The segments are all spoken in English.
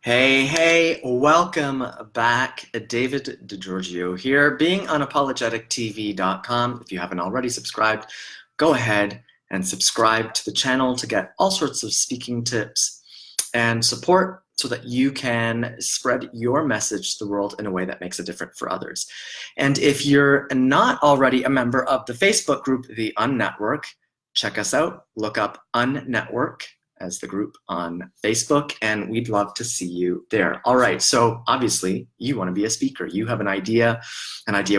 Hey, welcome back. David Giorgio here, being unapologetictv.com. If you haven't already subscribed, go ahead and subscribe to the channel to get all sorts of speaking tips and support so that you can spread your message to the world in a way that makes a difference for others. And if you're not already a member of the Facebook group, the Unnetwork, check us out. Look up Unnetwork as the group on Facebook, and we'd love to see you there. All right, so obviously you want to be a speaker. You have an idea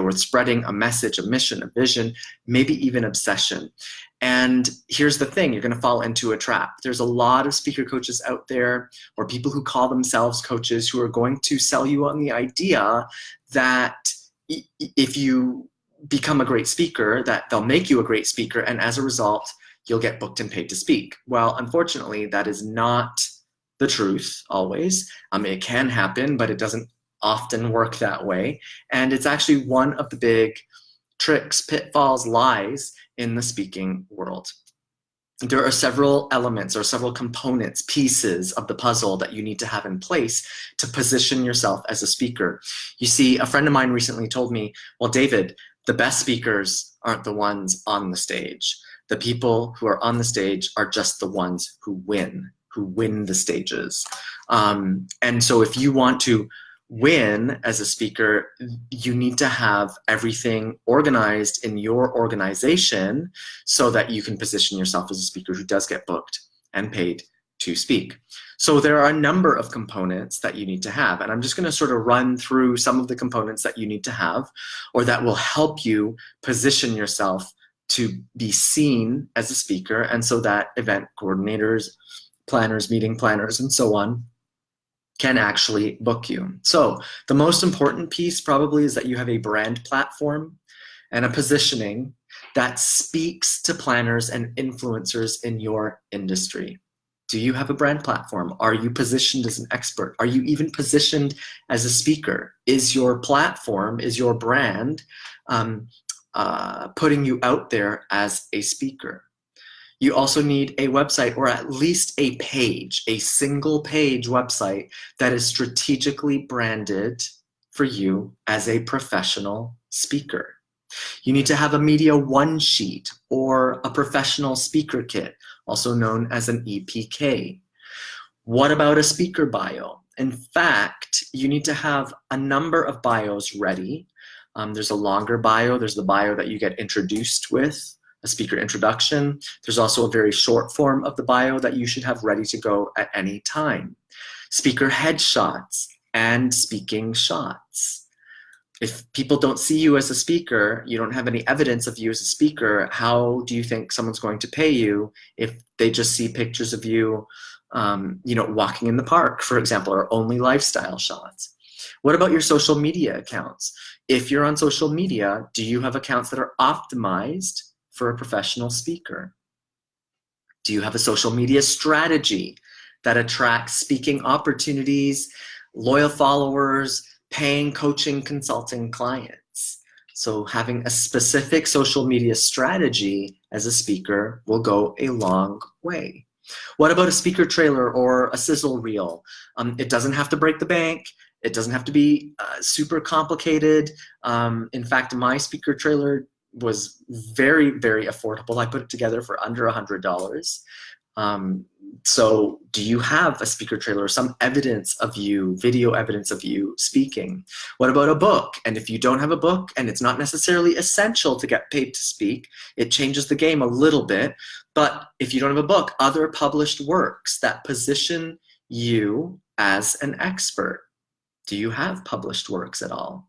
worth spreading, a message, a mission, a vision, maybe even obsession. And here's the thing, you're going to fall into a trap. There's a lot of speaker coaches out there, or people who call themselves coaches, who are going to sell you on the idea that if you become a great speaker, that they'll make you a great speaker, and as a result, you'll get booked and paid to speak. Well, unfortunately, that is not the truth always. It can happen, but it doesn't often work that way. And it's actually one of the big tricks, pitfalls, lies in the speaking world. There are several elements or several components, pieces of the puzzle that you need to have in place to position yourself as a speaker. You see, a friend of mine recently told me, well, David, the best speakers aren't the ones on the stage. The people who are on the stage are just the ones who win the stages. And so if you want to win as a speaker, you need to have everything organized in your organization so that you can position yourself as a speaker who does get booked and paid to speak. So there are a number of components that you need to have, and I'm just going to sort of run through some of the components that you need to have, or that will help you position yourself to be seen as a speaker, and so that event coordinators, planners, meeting planners, and so on can actually book you. So the most important piece probably is that you have a brand platform and a positioning that speaks to planners and influencers in your industry. Do you have a brand platform? Are you positioned as an expert? Are you even positioned as a speaker? Is your platform, is your brand putting you out there as a speaker? You also need a website, or at least a page, a single page website that is strategically branded for you as a professional speaker. You need to have a media one sheet or a professional speaker kit, also known as an EPK. What about a speaker bio? In fact, you need to have a number of bios ready. There's a longer bio. There's the bio that you get introduced with, a speaker introduction. There's also a very short form of the bio that you should have ready to go at any time. Speaker headshots and speaking shots. If people don't see you as a speaker, you don't have any evidence of you as a speaker, how do you think someone's going to pay you if they just see pictures of you, walking in the park, for example, or only lifestyle shots? What about your social media accounts? If you're on social media, do you have accounts that are optimized for a professional speaker? Do you have a social media strategy that attracts speaking opportunities, loyal followers, paying coaching, consulting clients? So having a specific social media strategy as a speaker will go a long way. What about a speaker trailer or a Sizzle reel? It doesn't have to break the bank. It doesn't have to be super complicated. In fact, my speaker trailer was very, very affordable. I put it together for under $100. So do you have a speaker trailer or some evidence of you, video evidence of you speaking? What about a book? And if you don't have a book, and it's not necessarily essential to get paid to speak, it changes the game a little bit. But if you don't have a book, other published works that position you as an expert. Do you have published works at all?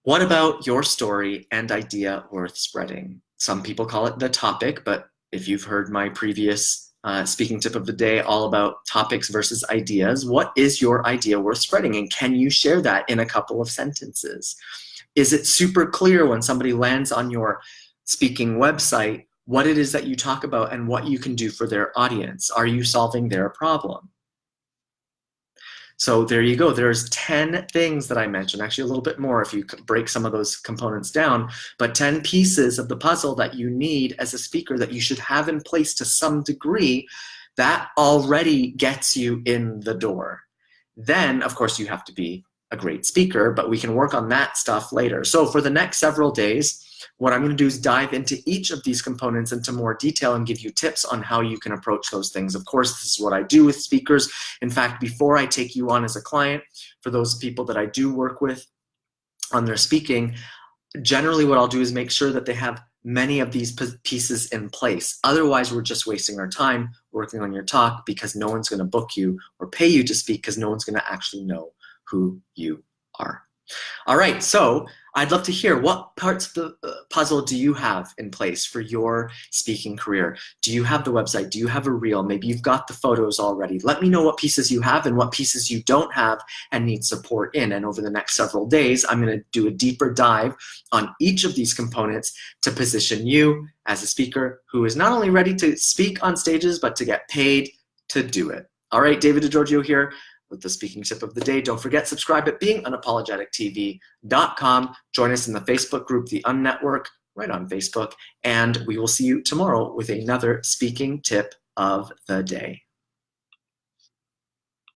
What about your story and idea worth spreading? Some people call it the topic, but if you've heard my previous speaking tip of the day all about topics versus ideas, what is your idea worth spreading? And can you share that in a couple of sentences? Is it super clear when somebody lands on your speaking website what it is that you talk about and what you can do for their audience? Are you solving their problem? So there you go. There's 10 things that I mentioned, actually a little bit more if you break some of those components down, but 10 pieces of the puzzle that you need as a speaker that you should have in place to some degree that already gets you in the door. Then, of course, you have to be a great speaker, but we can work on that stuff later. So for the next several days, what I'm going to do is dive into each of these components into more detail and give you tips on how you can approach those things. Of course, this is what I do with speakers. In fact, before I take you on as a client, for those people that I do work with on their speaking, generally what I'll do is make sure that they have many of these pieces in place. Otherwise, we're just wasting our time working on your talk because no one's going to book you or pay you to speak because no one's going to actually know who you are. All right, so I'd love to hear what parts of the puzzle do you have in place for your speaking career? Do you have the website? Do you have a reel? Maybe you've got the photos already. Let me know what pieces you have and what pieces you don't have and need support in. And over the next several days, I'm going to do a deeper dive on each of these components to position you as a speaker who is not only ready to speak on stages, but to get paid to do it. All right, David and Giorgio here with the speaking tip of the day. Don't forget, subscribe at beingunapologetictv.com. Join us in the Facebook group, the Unnetwork, right on Facebook. And we will see you tomorrow with another speaking tip of the day.